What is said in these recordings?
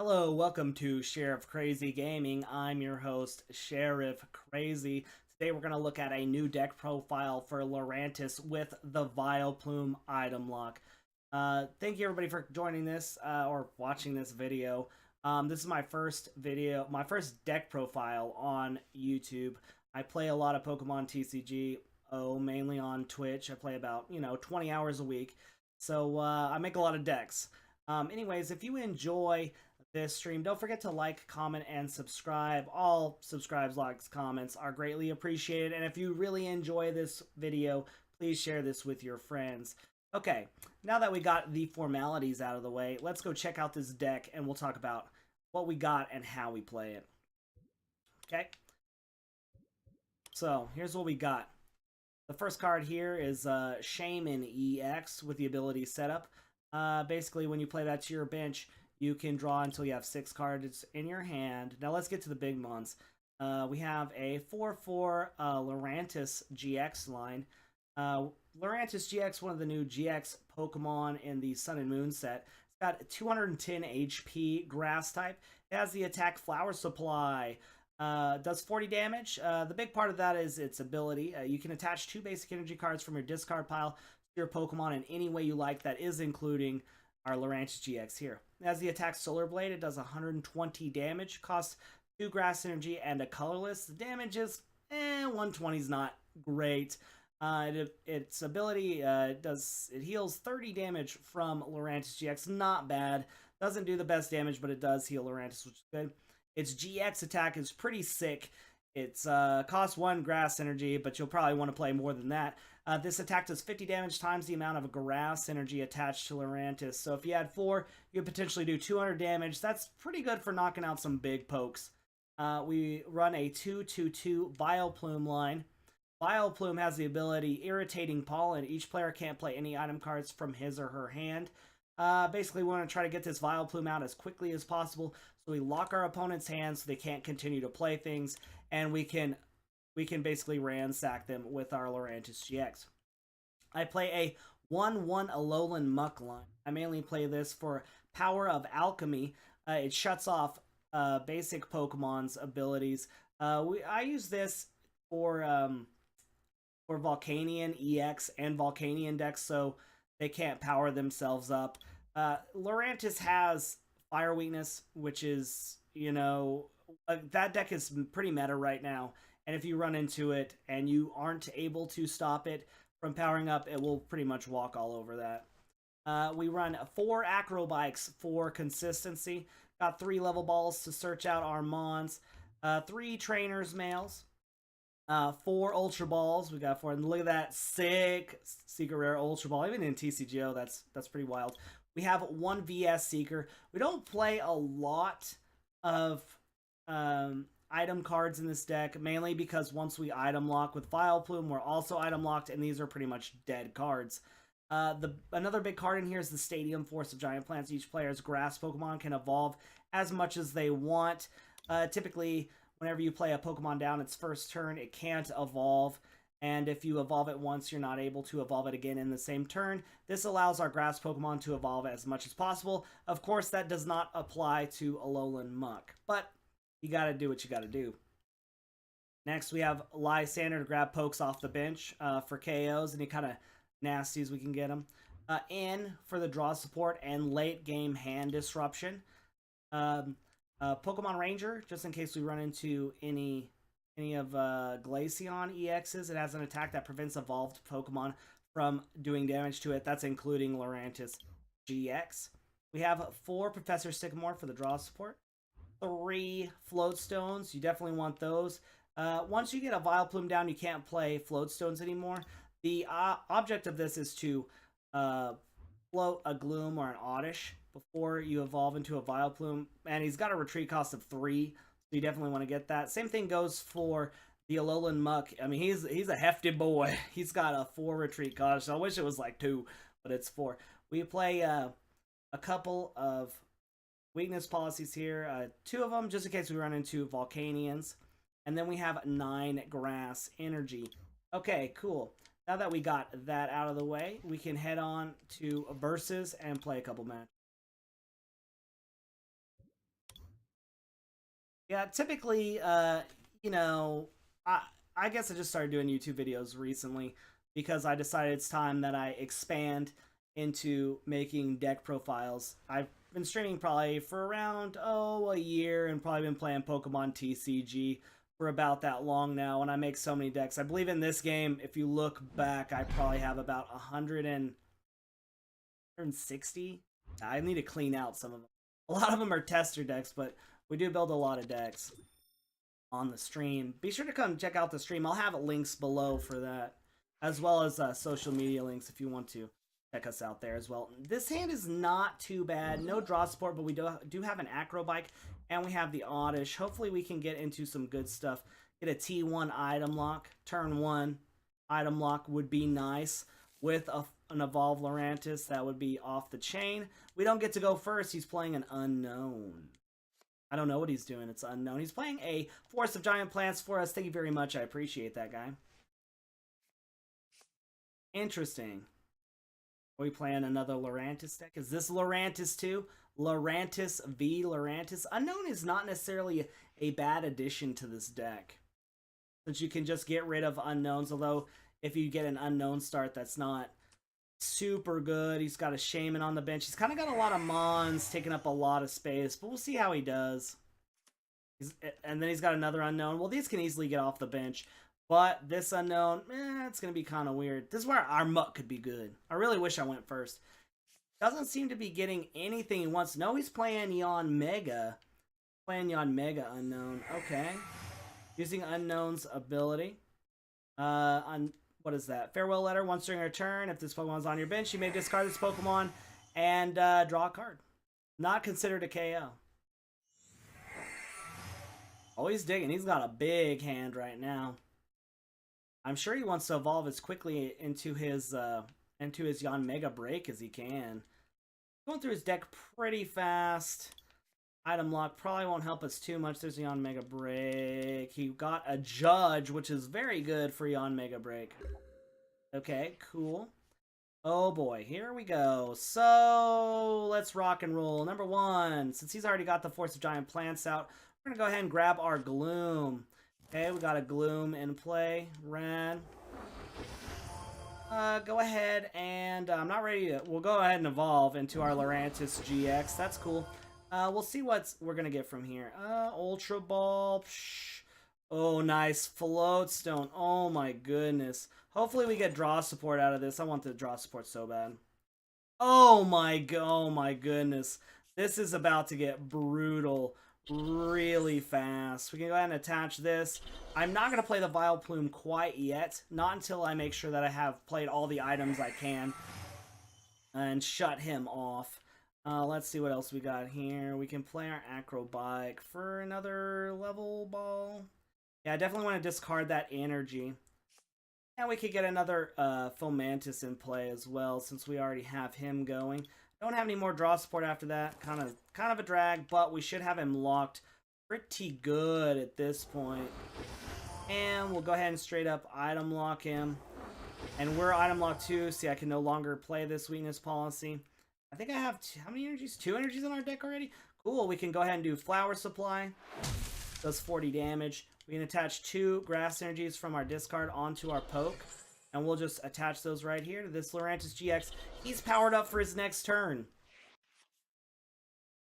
Hello, welcome to Sheriff Crazy Gaming. I'm your host, Sheriff Crazy. Today we're going to look at a new deck profile for Lurantis with the Vileplume item lock. Thank you everybody for joining this or watching this video. This is my first video, my first deck profile on YouTube. I play a lot of Pokemon TCG, mainly on Twitch. I play about, 20 hours a week. So I make a lot of decks. Anyways, if you enjoy this stream, don't forget to like, comment, and subscribe. All subscribes, likes, comments are greatly appreciated. And if you really enjoy this video, please share this with your friends. Okay, now that we got the formalities out of the way, let's go check out this deck and we'll talk about what we got and how we play it. Okay, so here's what we got. The first card here is Shaman EX with the ability setup. Basically, when you play that to your bench, you can draw until you have 6 cards in your hand. Now let's get to the big ones. We have a 4/4 Lurantis-GX line. Lurantis-GX, one of the new GX Pokemon in the Sun and Moon set. It's got 210 HP, grass type. It has the attack Flower Supply. Does 40 damage. The big part of that is its ability. You can attach 2 basic energy cards from your discard pile to your Pokemon in any way you like. That is including our Lurantis-GX here. As the attack Solar Blade, it does 120 damage, costs 2 grass energy and a colorless. The damage is 120 is not great. Its ability it heals 30 damage from Lurantis-GX, not bad. Doesn't do the best damage, but it does heal Lurantis, which is good. Its GX attack is pretty sick. It's costs 1 grass energy, but you'll probably want to play more than that. This attack does 50 damage times the amount of grass energy attached to Lurantis. So if you had 4, you could potentially do 200 damage. That's pretty good for knocking out some big pokes. We run a 2/2/2 Vileplume line. Vileplume has the ability Irritating Pollen. Each player can't play any item cards from his or her hand. Basically, we want to try to get this Vileplume out as quickly as possible, so we lock our opponent's hands so they can't continue to play things, and we can basically ransack them with our Lurantis-GX. I play a 1/1 Alolan Muck line. I mainly play this for Power of Alchemy. It shuts off basic Pokemon's abilities. I use this for Volcanion EX and Volcanion decks, so they can't power themselves up. Lurantis has Fire Weakness, which is, that deck is pretty meta right now. And if you run into it and you aren't able to stop it from powering up, it will pretty much walk all over that. We run 4 Acrobikes for consistency. Got 3 level balls to search out our Mons. 3 Trainers Mails. 4 Ultra Balls. We got 4. And look at that sick Secret Rare Ultra Ball. Even in TCGO, that's pretty wild. We have 1 VS Seeker. We don't play a lot of item cards in this deck, mainly because once we item lock with Vileplume, we're also item locked, and these are pretty much dead cards. Another big card in here is the Stadium Force of Giant Plants. Each player's grass Pokemon can evolve as much as they want. Typically, whenever you play a Pokemon down its first turn, it can't evolve. And if you evolve it once, you're not able to evolve it again in the same turn. This allows our grass Pokemon to evolve as much as possible. Of course, that does not apply to Alolan Muck, but you gotta do what you gotta do. Next, we have Lysander to grab pokes off the bench for KOs, any kind of nasties we can get them. N for the draw support and late game hand disruption. Pokemon Ranger, just in case we run into any of Glaceon EXs. It has an attack that prevents evolved Pokemon from doing damage to it. That's including Lurantis-GX. We have 4 Professor Sycamore for the draw support. 3 Float Stones. You definitely want those. Once you get a Vileplume down, you can't play Float Stones anymore. The object of this is to float a Gloom or an Oddish before you evolve into a Vileplume. And he's got a retreat cost of 3, so you definitely want to get that. Same thing goes for the Alolan Muck. I mean, he's a hefty boy. He's got a 4 retreat cost. So I wish it was like 2, but it's 4. We play a couple of weakness policies here. 2 of them, just in case we run into Volcanions. And then we have 9 grass energy. Okay, cool. Now that we got that out of the way, we can head on to Versus and play a couple matches. Yeah, typically, you know, I guess I just started doing YouTube videos recently because I decided it's time that I expand into making deck profiles. I've been streaming probably for around a year and probably been playing Pokemon TCG for about that long now, and I make so many decks. I believe in this game, if you look back, I probably have about 160. I need to clean out some of them. A lot of them are tester decks, but we do build a lot of decks on the stream. Be sure to come check out the stream. I'll have links below for that, as well as social media links if you want to check us out there as well. This hand is not too bad. No draw support, but we do have an acro bike, and we have the Oddish. Hopefully we can get into some good stuff. Get a T1 item lock. Turn 1 item lock would be nice. With an Evolved Lurantis, that would be off the chain. We don't get to go first. He's playing an unknown. I don't know what he's doing. It's unknown. He's playing a Forest of Giant Plants for us. Thank you very much. I appreciate that, guy. Interesting. Are we playing another Lurantis deck? Is this Lurantis too? Lurantis v Lurantis. Unknown is not necessarily a bad addition to this deck, since you can just get rid of unknowns. Although, if you get an unknown start, that's not super good. He's got a Shaman on the bench. He's kind of got a lot of Mons taking up a lot of space, but we'll see how he does. And then he's got another unknown. Well, these can easily get off the bench, but this unknown, it's going to be kind of weird. This is where our Muck could be good. I really wish I went first. Doesn't seem to be getting anything he wants. No, he's playing Yon Mega. Playing Yon Mega unknown. Okay. Using unknown's ability. What is that? Farewell letter. Once during your turn, if this Pokemon's on your bench, you may discard this Pokemon and draw a card. Not considered a KO. Oh, he's digging. He's got a big hand right now. I'm sure he wants to evolve as quickly into his Yon Mega Break as he can. Going through his deck pretty fast. Item lock probably won't help us too much. There's Yon Mega Break. He got a Judge, which is very good for Yon Mega Break. Okay, cool. Oh boy, here we go. So, let's rock and roll. Number 1, since he's already got the Force of Giant Plants out, we're going to go ahead and grab our Gloom. Okay, we got a Gloom in play. Ren. Go ahead and, I'm not ready to, we'll go ahead and evolve into our Lurantis-GX. That's cool. We'll see what we're going to get from here. Ultra Ball. Psh. Oh, nice. Float Stone. Oh my goodness. Hopefully we get draw support out of this. I want the draw support so bad. Oh my goodness. This is about to get brutal really fast. We can go ahead and attach this. I'm not going to play the Vileplume quite yet. Not until I make sure that I have played all the items I can and shut him off. Let's see what else we got here. We can play our Acrobike for another level ball. Yeah, I definitely want to discard that energy. And we could get another Fomantis in play as well, since we already have him going. Don't have any more draw support after that. Kind of a drag, but we should have him locked pretty good at this point. And we'll go ahead and straight up item lock him. And we're item locked too. See, I can no longer play this weakness policy. I think I have, how many energies? 2 energies in our deck already? Cool, we can go ahead and do Flower Supply. Does 40 damage. We can attach 2 grass energies from our discard onto our poke. And we'll just attach those right here to this Laurentiis-GX. He's powered up for his next turn.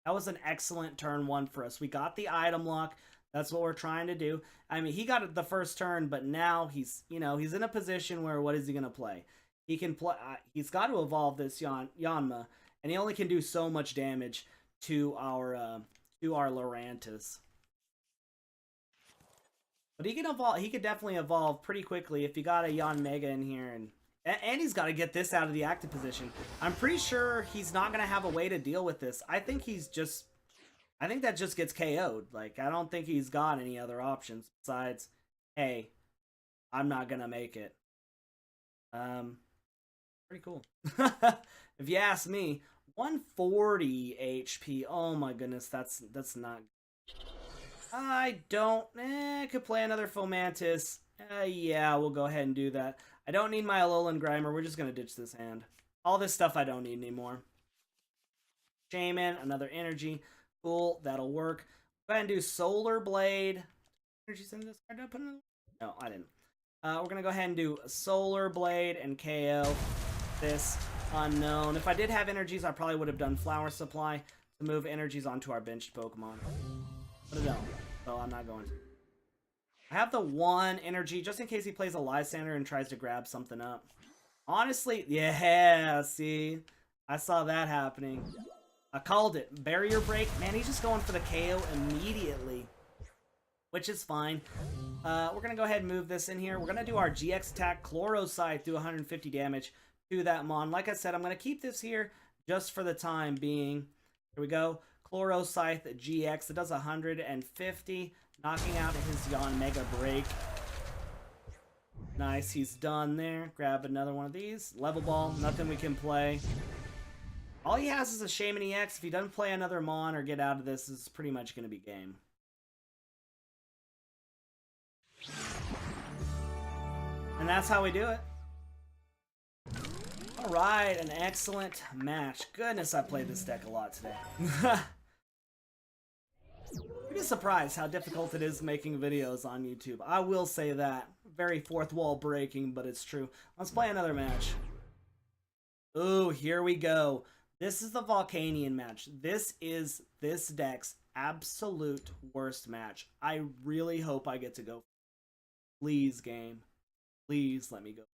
That was an excellent turn 1 for us. We got the item lock. That's what we're trying to do. I mean, he got it the first turn, but now he's, he's in a position where what is he going to play? He can play. He's got to evolve this Yanma, and he only can do so much damage to our Lurantis. But he can evolve. He could definitely evolve pretty quickly if you got a Yon Mega in here, and he's got to get this out of the active position. I'm pretty sure he's not gonna have a way to deal with this. I think that just gets KO'd. Like, I don't think he's got any other options besides, hey, I'm not gonna make it. Pretty cool. If you ask me, 140 HP. Oh my goodness, that's not. I could play another Fomantis. Yeah, we'll go ahead and do that. I don't need my Alolan Grimer. We're just gonna ditch this hand. All this stuff I don't need anymore. Shaman, another energy. Cool, that'll work. Go ahead and do Solar Blade. Energies into this card. Did I put it in? No, I didn't. We're going to go ahead and do Solar Blade and KO this unknown. If I did have energies, I probably would have done Flower Supply to move energies onto our benched Pokemon. But I don't, so I'm not going to. I have the one energy just in case he plays a Lysander and tries to grab something up. Honestly, yeah, see? I saw that happening. I called it. Barrier Break. Man, he's just going for the KO immediately, which is fine. We're going to go ahead and move this in here. We're going to do our GX attack, Chloro Scythe, do 150 damage to that Mon. Like I said, I'm going to keep this here just for the time being. Here we go. Chloro Scythe GX. It does 150, knocking out his Yon Mega Break. Nice, he's done there. Grab another one of these. Level Ball, nothing we can play. All he has is a Shaman EX. If he doesn't play another Mon or get out of this, it's pretty much going to be game. And that's how we do it. Alright, an excellent match. Goodness, I played this deck a lot today. You'd be surprised how difficult it is making videos on YouTube. I will say that. Very fourth wall breaking, but it's true. Let's play another match. Ooh, here we go. This is the Volcanion match. This is this deck's absolute worst match. I really hope I get to go. Please, game. Please let me go.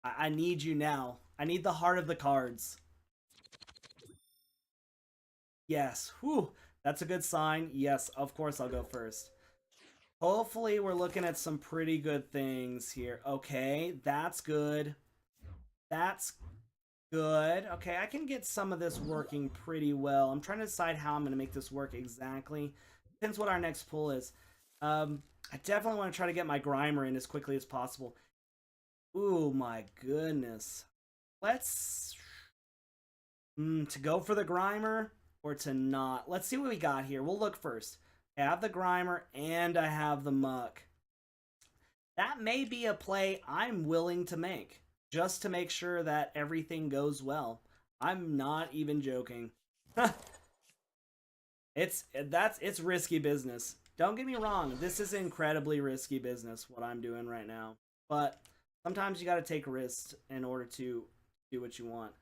I need you now. I need the heart of the cards. Yes. Whew. That's a good sign. Yes, of course I'll go first. Hopefully we're looking at some pretty good things here. Okay, that's good. That's good. Okay, I can get some of this working pretty well. I'm trying to decide how I'm going to make this work exactly. Depends what our next pull is. I definitely want to try to get my Grimer in as quickly as possible. Ooh, my goodness. Let's... to go for the Grimer or to not. Let's see what we got here. We'll look first. I have the Grimer and I have the Muck. That may be a play I'm willing to make, just to make sure that everything goes well. I'm not even joking. It's risky business. Don't get me wrong, this is incredibly risky business, what I'm doing right now. But sometimes you gotta take risks in order to do what you want.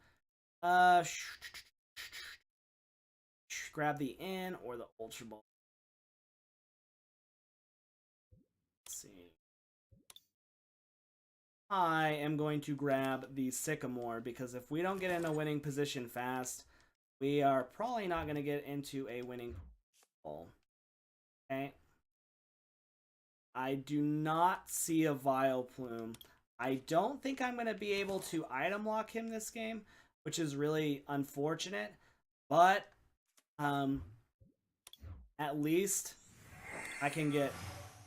Grab the N or the Ultra Ball. Let's see. I am going to grab the Sycamore because if we don't get in a winning position fast, we are probably not going to get into a winning ball. Okay. I do not see a Vileplume. I don't think I'm going to be able to item lock him this game, which is really unfortunate. But at least I can get,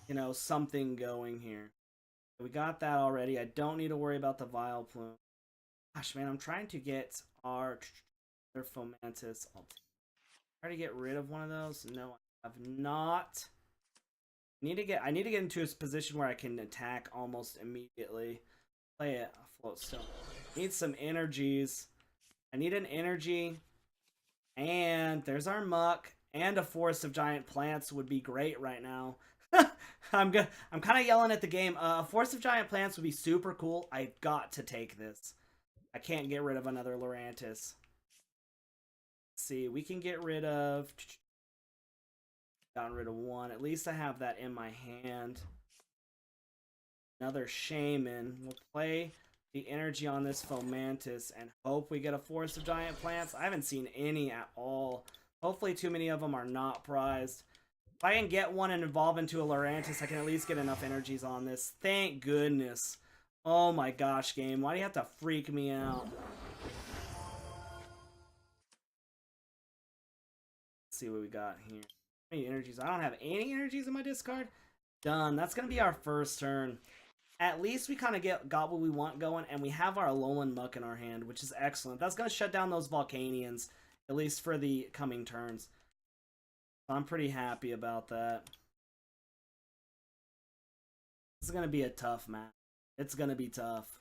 you know, something going here. We got that already. I don't need to worry about the Vileplume. Gosh, man, I'm trying to get our Fomantis. I'll try to get rid of one of those. No, I have not. I need to get into a position where I can attack almost immediately. Play it. Float stone. Need some energies. I need an energy. And there's our Muck. And a Forest of Giant Plants would be great right now. I'm kind of yelling at the game. A Forest of Giant Plants would be super cool. I've got to take this. I can't get rid of another Lurantis. Let's see, we can get rid of... Gotten rid of one. At least I have that in my hand. Another Shaman. We'll play the energy on this Fomantis and hope we get a Forest of Giant Plants. I haven't seen any at all. Hopefully too many of them are not prized. If I can get one and evolve into a Lurantis, I can at least get enough energies on this. Thank goodness. Oh my gosh, game. Why do you have to freak me out? Let's see what we got here. Any energies? I don't have any energies in my discard. Done. That's going to be our first turn. At least we kind of got what we want going, and we have our Alolan Muck in our hand, which is excellent. That's going to shut down those Volcanions, at least for the coming turns. I'm pretty happy about that. This is going to be a tough match. It's going to be tough.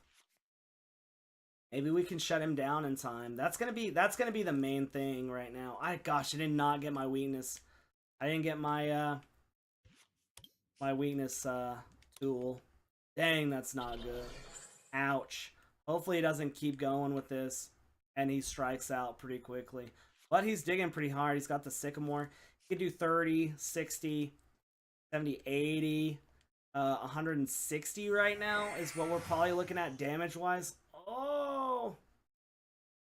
Maybe we can shut him down in time. That's gonna be the main thing right now. Gosh, I did not get my weakness. I didn't get my my weakness tool. Dang, that's not good. Ouch. Hopefully he doesn't keep going with this and he strikes out pretty quickly. But he's digging pretty hard. He's got the Sycamore. He could do 30, 60, 70, 80, 160 right now is what we're probably looking at damage-wise. Oh!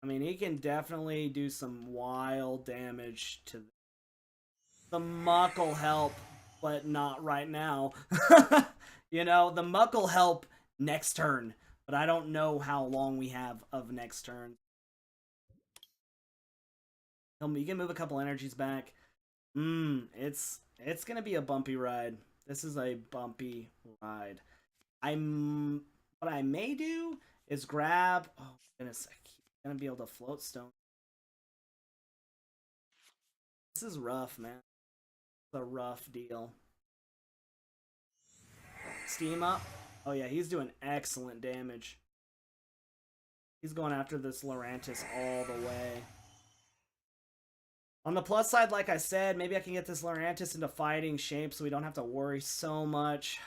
I mean, he can definitely do some wild damage to the Muck will help, but not right now. You know, the Muck will help next turn, but I don't know how long we have of next turn. You can move a couple energies back. It's gonna be a bumpy ride. This is a bumpy ride. What I may do is grab. Oh goodness, I'm gonna be able to float stone. This is rough, man. It's a rough deal. Steam up. Oh yeah, he's doing excellent damage. He's going after this Lurantis all the way. On the plus side, like I said, maybe I can get this Lurantis into fighting shape so we don't have to worry so much.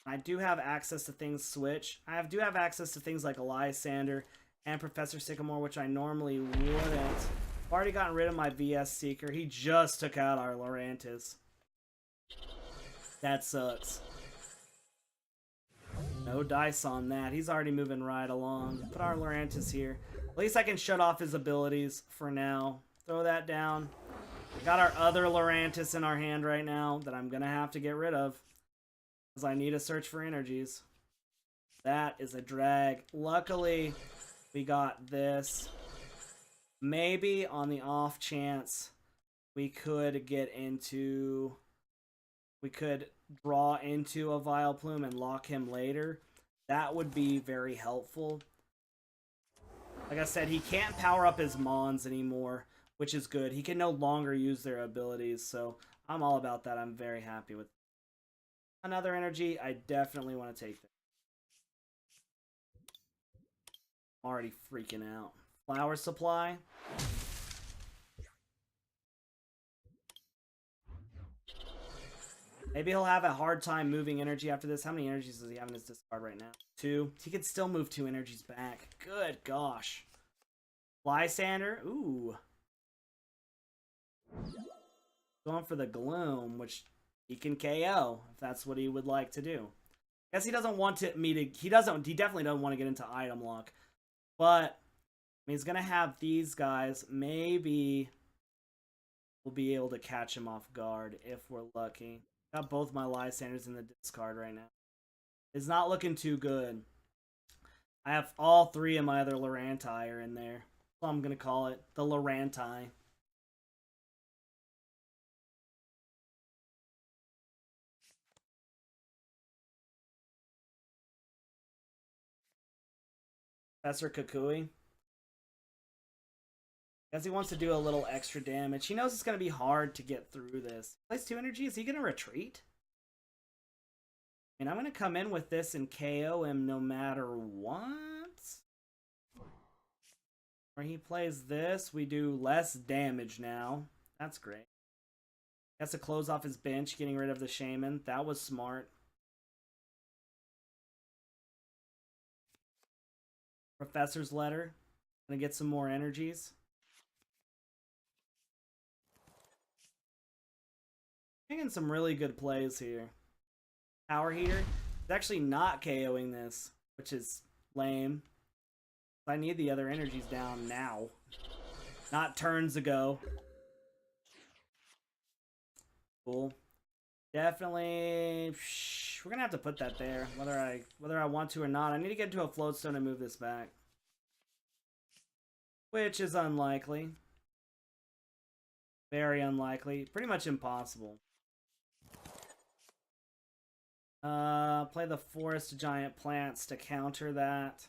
I do have access to things switch. I do have access to things like Eliasander and Professor Sycamore, which I normally wouldn't. I've already gotten rid of my VS Seeker. He just took out our Lurantis. That sucks. No dice on that. He's already moving right along. Put our Lurantis here. At least I can shut off his abilities for now. Throw that down. Got our other Lurantis in our hand right now that I'm going to have to get rid of. Because I need to search for energies. That is a drag. Luckily, we got this. Maybe on the off chance we could get into... We could draw into a Vileplume and lock him later. That would be very helpful. Like I said, he can't power up his Mons anymore, which is good. He can no longer use their abilities, so I'm all about that. I'm very happy with another energy. I definitely want to take that. I'm already freaking out. Flower supply. Maybe he'll have a hard time moving energy after this. How many energies does he have in his discard right now? 2. He could still move 2 energies back. Good gosh. Lysander. Ooh. Going for the Gloom, which he can KO if that's what he would like to do. Guess he doesn't want me to. He definitely doesn't want to get into item lock. But I mean, he's gonna have these guys. Maybe we'll be able to catch him off guard if we're lucky. Got both my Lysanders in the discard right now. It's not looking too good. I have all 3 of my other Lurantii are in there. So I'm gonna call it the Lurantii. Professor Kukui. Guess he wants to do a little extra damage. He knows it's going to be hard to get through this. Plays 2 energy. Is he going to retreat? I mean, I'm going to come in with this and KO him no matter what. Or he plays this. We do less damage now. That's great. He has to close off his bench, getting rid of the Shaman. That was smart. Professor's Letter. Gonna get some more energies. Making some really good plays here. Power Heater. It's actually not KOing this, which is lame. I need the other energies down now. Not turns ago. Cool. Definitely. We're gonna have to put that there, whether I want to or not. I need to get into a floatstone and move this back, which is unlikely. Very unlikely. Pretty much impossible. Play the Forest Giant Plants to counter that.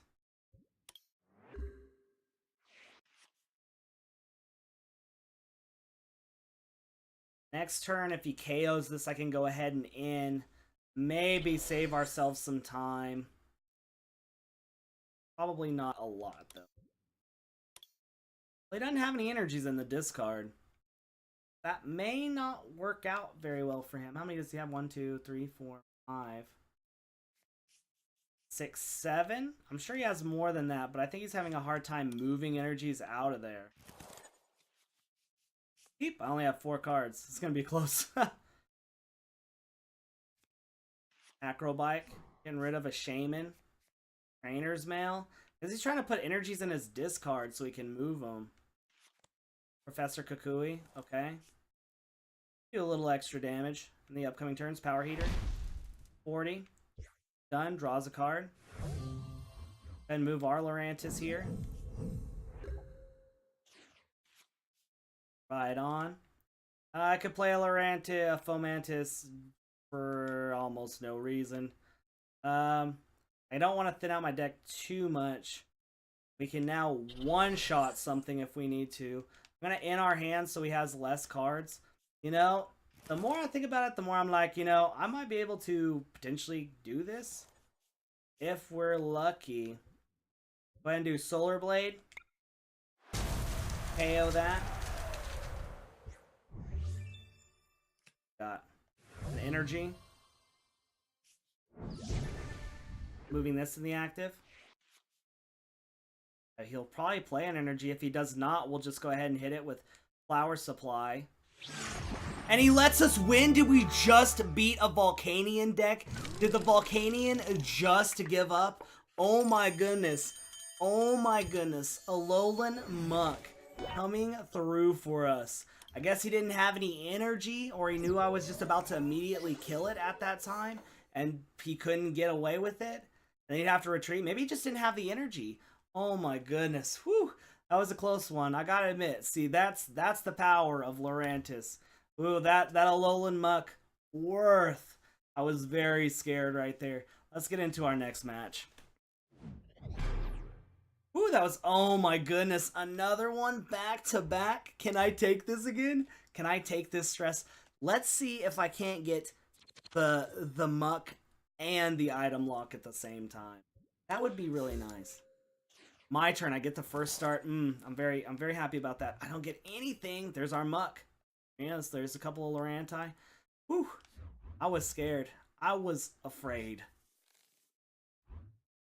Next turn, if he KOs this, I can go ahead and in. Maybe save ourselves some time. Probably not a lot, though. He doesn't have any energies in the discard. That may not work out very well for him. How many does he have? 1, 2, 3, 4, 5, 6, 7? I'm sure he has more than that, but I think he's having a hard time moving energies out of there. Beep, I only have 4 cards. It's going to be close. Acrobike. Getting rid of a Shaman. Trainer's Mail. Because he's trying to put energies in his discard so he can move them. Professor Kukui. Okay. Do a little extra damage in the upcoming turns. Power Heater. 40. Done. Draws a card. Then move our Lurantis here. Right on. I could play a Lurantis, a Fomantis for almost no reason. I don't want to thin out my deck too much. We can now one-shot something if we need to. I'm going to in our hands so he has less cards. You know, the more I think about it, the more I'm like, you know, I might be able to potentially do this if we're lucky. Go ahead and do Solar Blade. KO that. Got an energy. Moving this in the active. He'll probably play an energy. If he does not, we'll just go ahead and hit it with Flower Supply. And he lets us win? Did we just beat a Volcanion deck? Did the Volcanion just give up? Oh my goodness. Oh my goodness. Alolan Muck coming through for us. I guess he didn't have any energy, or he knew I was just about to immediately kill it at that time, and he couldn't get away with it. And he'd have to retreat. Maybe he just didn't have the energy. Oh my goodness. Whew. That was a close one. I gotta admit. See, that's the power of Lurantis. Ooh, that Alolan Muck. Worth. I was very scared right there. Let's get into our next match. Ooh, that was, oh my goodness, another one back to back. Can I take this again? Can I take this stress? Let's see if I can't get the Muck and the item lock at the same time. That would be really nice. My turn. I get the first start. I'm very happy about that. I don't get anything. There's our Muck. Yes, there's a couple of Lurantis. Whew. I was scared. I was afraid.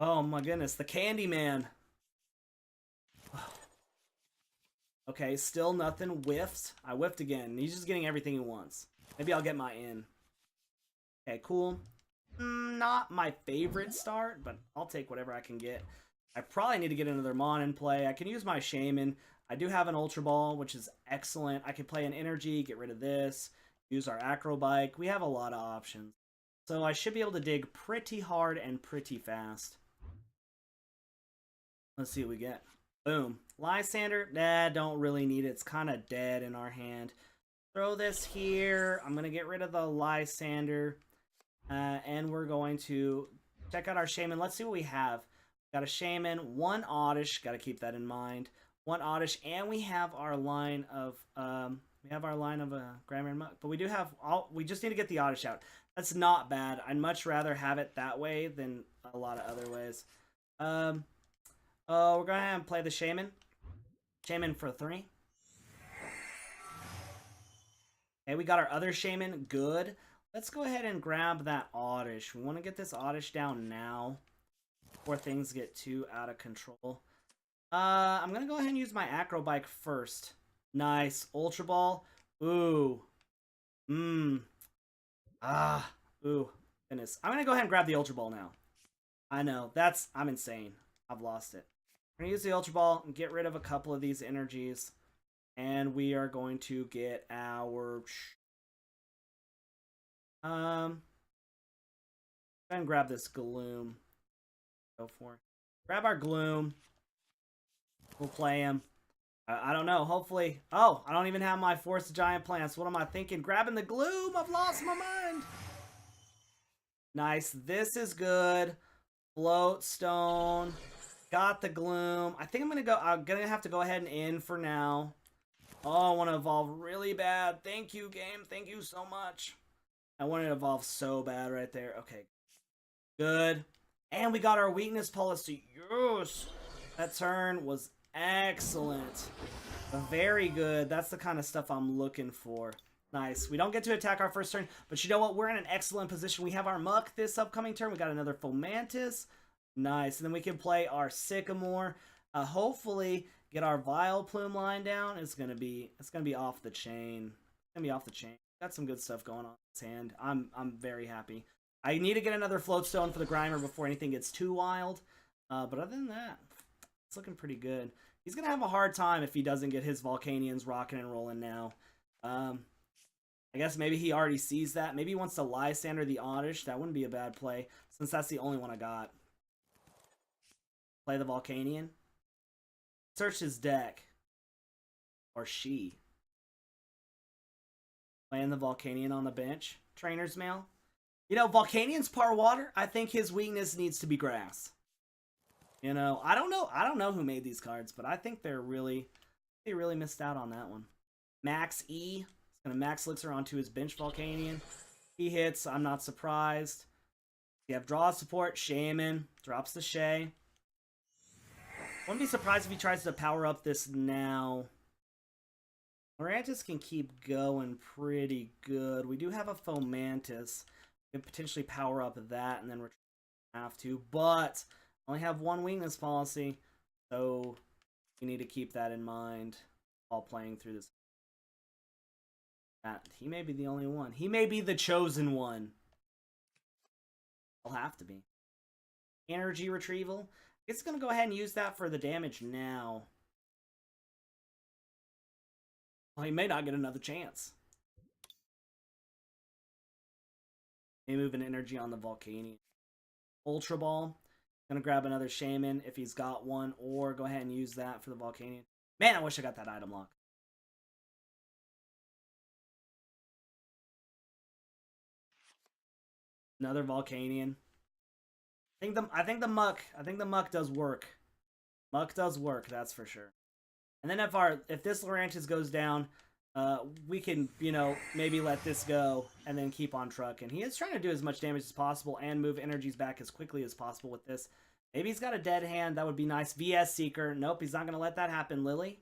Oh my goodness, the Candyman. Okay, still nothing. Whiffed. I whiffed again. He's just getting everything he wants. Maybe I'll get my in. Okay, cool. Not my favorite start, but I'll take whatever I can get. I probably need to get another Mon in play. I can use my Shaman. I do have an Ultra Ball, which is excellent. I can play an Energy, get rid of this, use our Acrobike. We have a lot of options. So I should be able to dig pretty hard and pretty fast. Let's see what we get. Boom. Lysander, nah, don't really need it. It's kind of dead in our hand. Throw this here. I'm going to get rid of the Lysander. And we're going to check out our Shaman. Let's see what we have. Got a Shaman, 1 Oddish. Got to keep that in mind. 1 Oddish, and we have our line of Grammar and Muck. But we do have we just need to get the Oddish out. That's not bad. I'd much rather have it that way than a lot of other ways. We're going to play the Shaman. Shaman for 3. Okay, we got our other Shaman. Good. Let's go ahead and grab that Oddish. We want to get this Oddish down now before things get too out of control. I'm going to go ahead and use my Acrobike first. Nice. Ultra Ball. Ooh. Ooh. Goodness. I'm going to go ahead and grab the Ultra Ball now. I know. I'm insane. I've lost it. We're going to use the Ultra Ball and get rid of a couple of these energies. And we are going to get our... Go ahead and grab this Gloom. Go for it. Grab our Gloom. We'll play him. I don't know. Hopefully... Oh, I don't even have my Force of Giant Plants. What am I thinking? Grabbing the Gloom. I've lost my mind. Nice. This is good. Float Stone. Got the Gloom. I think I'm gonna have to go ahead and in for now. Oh, I want to evolve really bad. Thank you, game. Thank you so much. I want to evolve so bad right there. Okay. Good. And we got our weakness policy. Yes! That turn was excellent. Very good. That's the kind of stuff I'm looking for. Nice. We don't get to attack our first turn, but you know what? We're in an excellent position. We have our Muck this upcoming turn. We got another Fomantis. Nice. And then we can play our Sycamore. Hopefully get our Vileplume line down. It's gonna be off the chain. It's gonna be off the chain. Got some good stuff going on in his hand. I'm very happy. I need to get another Floatstone for the Grimer before anything gets too wild. But other than that, it's looking pretty good. He's gonna have a hard time if he doesn't get his Volcanions rocking and rolling now. I guess maybe he already sees that. Maybe he wants to Lysander the Oddish. That wouldn't be a bad play, since that's the only one I got. Play the Volcanion. Search his deck. Or she. Playing the Volcanion on the bench. Trainer's Mail. You know, Volcanion's par water. I think his weakness needs to be grass. You know, I don't know who made these cards, but I think they really missed out on that one. Max E. He's gonna Max Elixir onto his bench Volcanion. He hits, I'm not surprised. You have draw support, Shaman, drops the Shay. Wouldn't be surprised if he tries to power up this now. Lurantis can keep going pretty good. We do have a Fomantis. We could potentially power up that and then we're have to, but only have one weakness policy, so you need to keep that in mind while playing through this. He may be the only one. He may be the chosen one. He'll have to be. Energy retrieval. It's going to go ahead and use that for the damage now. Well, he may not get another chance. May move an energy on the Volcanion. Ultra Ball. Gonna grab another Shaman if he's got one, or go ahead and use that for the Volcanion. Man, I wish I got that item lock. Another Volcanion. I think the Muck does work. Muck does work, that's for sure. And then if this Lurantis goes down, we can, you know, maybe let this go and then keep on trucking. He is trying to do as much damage as possible and move energies back as quickly as possible with this. Maybe he's got a dead hand. That would be nice. VS Seeker. Nope, he's not going to let that happen. Lily.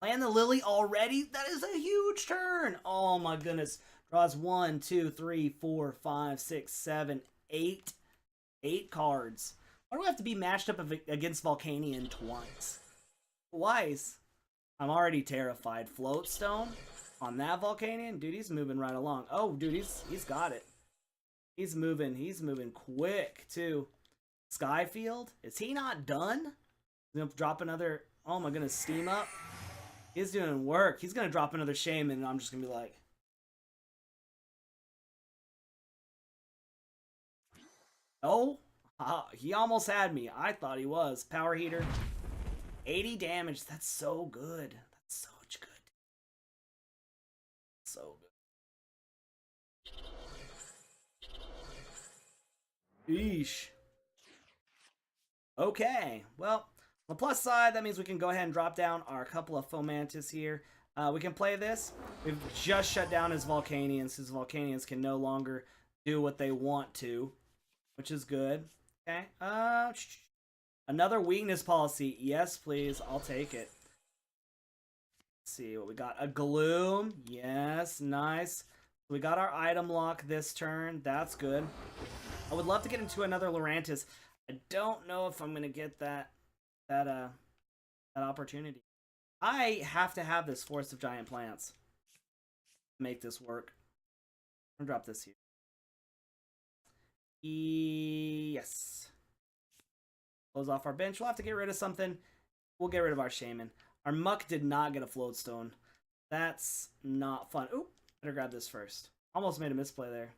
Playing the Lily already? That is a huge turn. Oh my goodness. Draws 1, 2, 3, 4, 5, 6, 7, 8. 8 cards. Why do I have to be matched up against Volcanion twice? Twice? I'm already terrified. Floatstone on that Volcanion? Dude, he's moving right along. Oh, dude, he's got it. He's moving quick, too. Skyfield? Is he not done? He's gonna drop another... Oh my goodness, Steam Up? He's doing work. He's gonna drop another Shaman, and I'm just gonna be like... Oh, he almost had me. I thought he was. Power Heater. 80 damage. That's so good. That's such good. So good. Eesh. Okay. Well, on the plus side, that means we can go ahead and drop down our couple of Fomantis here. We can play this. We've just shut down his Volcanions. His Volcanions can no longer do what they want to, which is good. Okay. Another weakness policy. Yes, please. I'll take it. Let's see what we got. A Gloom. Yes, nice. We got our item lock this turn. That's good. I would love to get into another Lurantis. I don't know if I'm gonna get that opportunity. I have to have this Forest of Giant Plants to make this work. I'm gonna drop this here. Yes. Close off our bench. We'll have to get rid of something. We'll get rid of our Shaman. Our Muck did not get a Floatstone. That's not fun. Oop, better grab this first. Almost made a misplay there.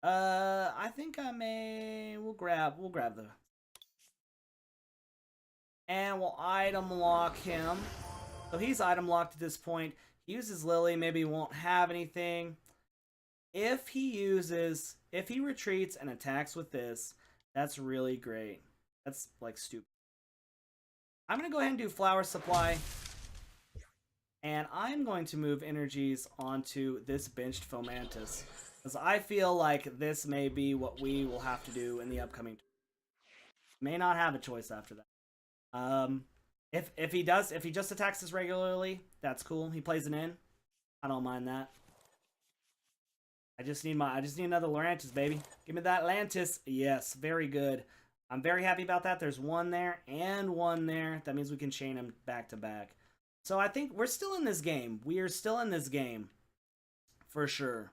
I think I may... We'll grab the... And we'll item lock him. So he's item locked at this point. He uses Lily. Maybe he won't have anything. If he retreats and attacks with this, that's really great. That's, like, stupid. I'm going to go ahead and do Flower Supply. And I'm going to move energies onto this benched Fomantis. Because I feel like this may be what we will have to do in the upcoming... May not have a choice after that. If he just attacks us regularly, that's cool. He plays an in. I don't mind that. I just need another Lurantis, baby. Give me that Lurantis. Yes, very good. I'm very happy about that. There's one there and one there. That means we can chain them back to back. So I think we're still in this game. We are still in this game. For sure.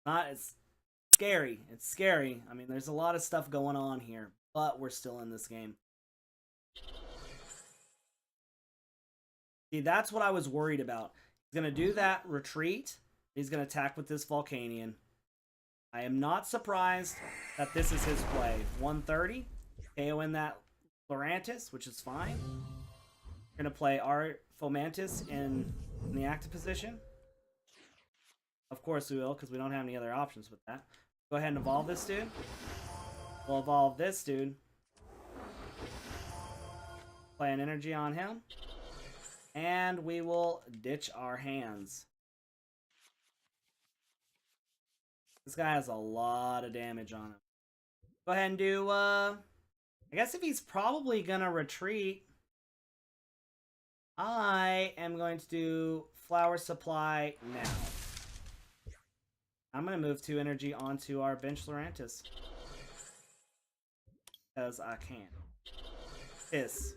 It's scary. It's scary. I mean, there's a lot of stuff going on here, but we're still in this game. See, that's what I was worried about. He's going to do that retreat. He's going to attack with this Volcanion. I am not surprised that this is his play. 130. KO in that Lurantis, which is fine. We're going to play our Fomantis in the active position. Of course we will, because we don't have any other options with that. Go ahead and evolve this dude. We'll evolve this dude. Play an energy on him. And we will ditch our hands. This guy has a lot of damage on him. Go ahead and do, I guess if he's probably gonna retreat, I am going to do Flower Supply now. I'm going to move 2 energy onto our bench Lurantis. Because I can. Piss.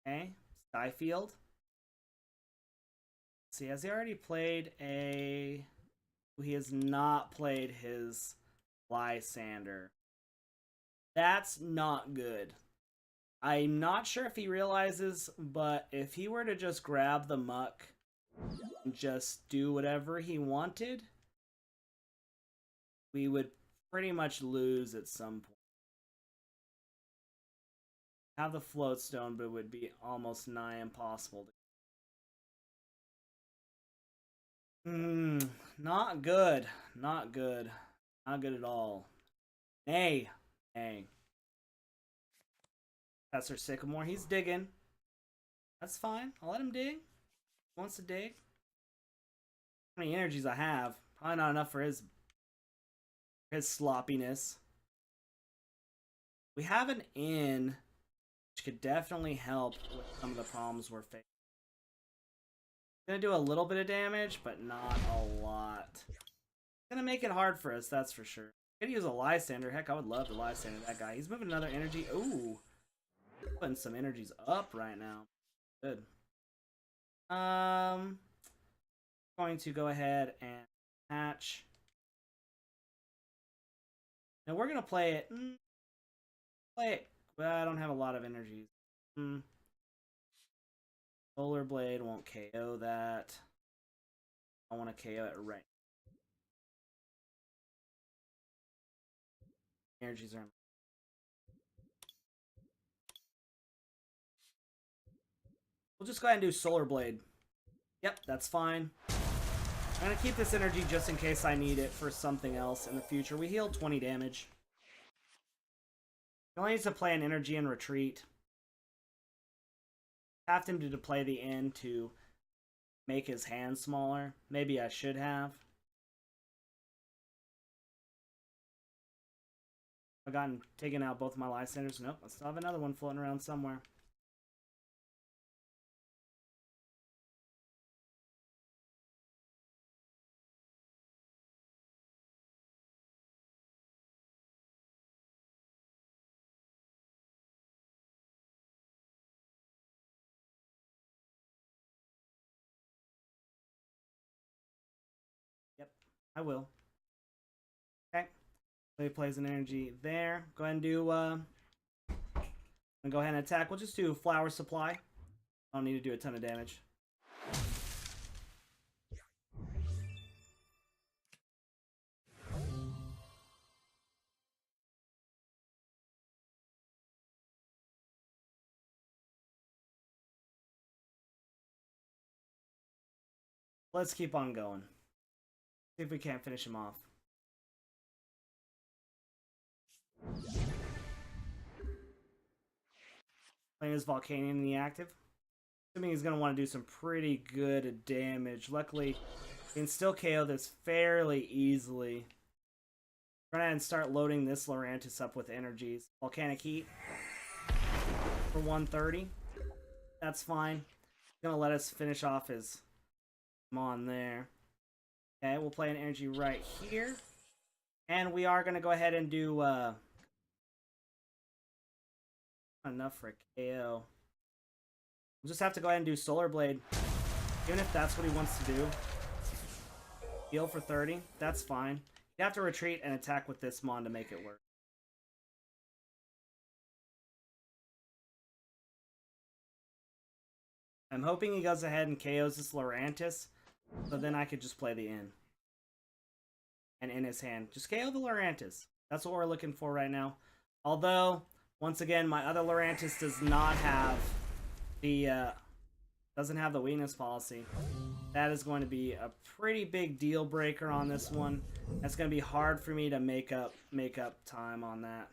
Okay. Skyfield. See, has he already played a... He has not played his Lysander. That's not good. I'm not sure if he realizes, but if he were to just grab the muck and just do whatever he wanted, we would pretty much lose at some point. Have the float stone, but it would be almost nigh impossible. Not good. Not good. Not good at all. Nay. Nay. Professor Sycamore, he's digging. That's fine. I'll let him dig. He wants to dig. How many energies I have? Probably not enough for his sloppiness. We have an inn, which could definitely help with some of the problems we're facing. Gonna do a little bit of damage, but not a lot. Gonna make it hard for us, that's for sure. Gonna use a Lysander. Heck, I would love to Lysander that guy. He's moving another energy. Ooh. Putting some energies up right now. Good. Going to go ahead and hatch. Now we're gonna play it. Well, I don't have a lot of energies. Solar Blade won't KO that. I want to KO it right. Energies are. We'll just go ahead and do Solar Blade. Yep, that's fine. I'm going to keep this energy just in case I need it for something else in the future. We healed 20 damage. He only needs to play an energy and retreat. Have him to play the end to make his hand smaller. Maybe I should have. I've taken out both of my Lysanders. Nope, I still have another one floating around somewhere. Yep, I will. Okay. So he plays an energy there. Go ahead and do, and go ahead and attack. We'll just do Flower Supply. I don't need to do a ton of damage. Let's keep on going. See if we can't finish him off. Playing his Volcanion in the active. Assuming he's going to want to do some pretty good damage. Luckily, he can still KO this fairly easily. Run ahead and start loading this Lurantis up with energies. Volcanic Heat for 130. That's fine. He's going to let us finish off his Mon there. Okay, we'll play an energy right here. And we are going to go ahead and do... enough for a KO. We'll just have to go ahead and do Solar Blade. Even if that's what he wants to do. Heal for 30. That's fine. You have to retreat and attack with this Mon to make it work. I'm hoping he goes ahead and KOs this Lurantis, so then I could just play the in. And in his hand. Just KO the Lurantis. That's what we're looking for right now. Although, once again, my other Lurantis does not have the doesn't have the weakness policy. That is going to be a pretty big deal breaker on this one. That's going to be hard for me to make up time on that.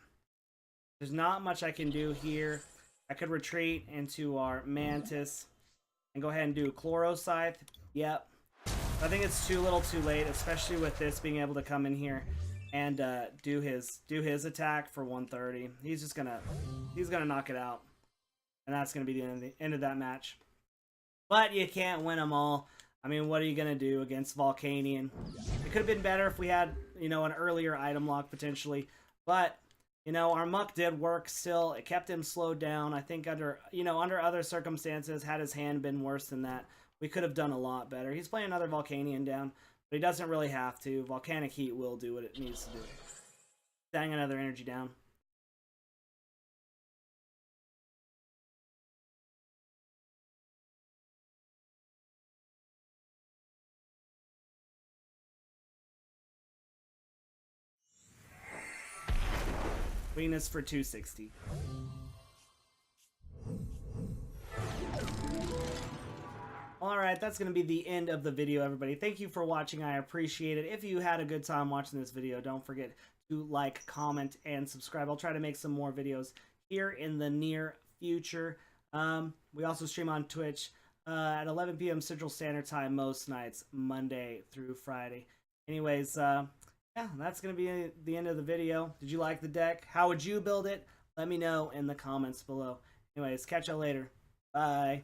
There's not much I can do here. I could retreat into our Mantis and go ahead and do Chloro Scythe. Yep. I think it's too little too late, especially with this being able to come in here and do his attack for 130. He's gonna knock it out. And that's gonna be the end of that match. But you can't win them all. I mean, what are you gonna do against Volcanion? It could have been better if we had, you know, an earlier item lock potentially. But, you know, our Muck did work still. It kept him slowed down. I think under other circumstances, had his hand been worse than that, we could have done a lot better. He's playing another Volcanion down, but he doesn't really have to. Volcanic Heat will do what it needs to do. Dang, another energy down. Weakness for 260. Alright, that's going to be the end of the video, everybody. Thank you for watching. I appreciate it. If you had a good time watching this video, don't forget to like, comment, and subscribe. I'll try to make some more videos here in the near future. We also stream on Twitch at 11 p.m. Central Standard Time most nights, Monday through Friday. Anyways, yeah, that's going to be the end of the video. Did you like the deck? How would you build it? Let me know in the comments below. Anyways, catch y'all later. Bye.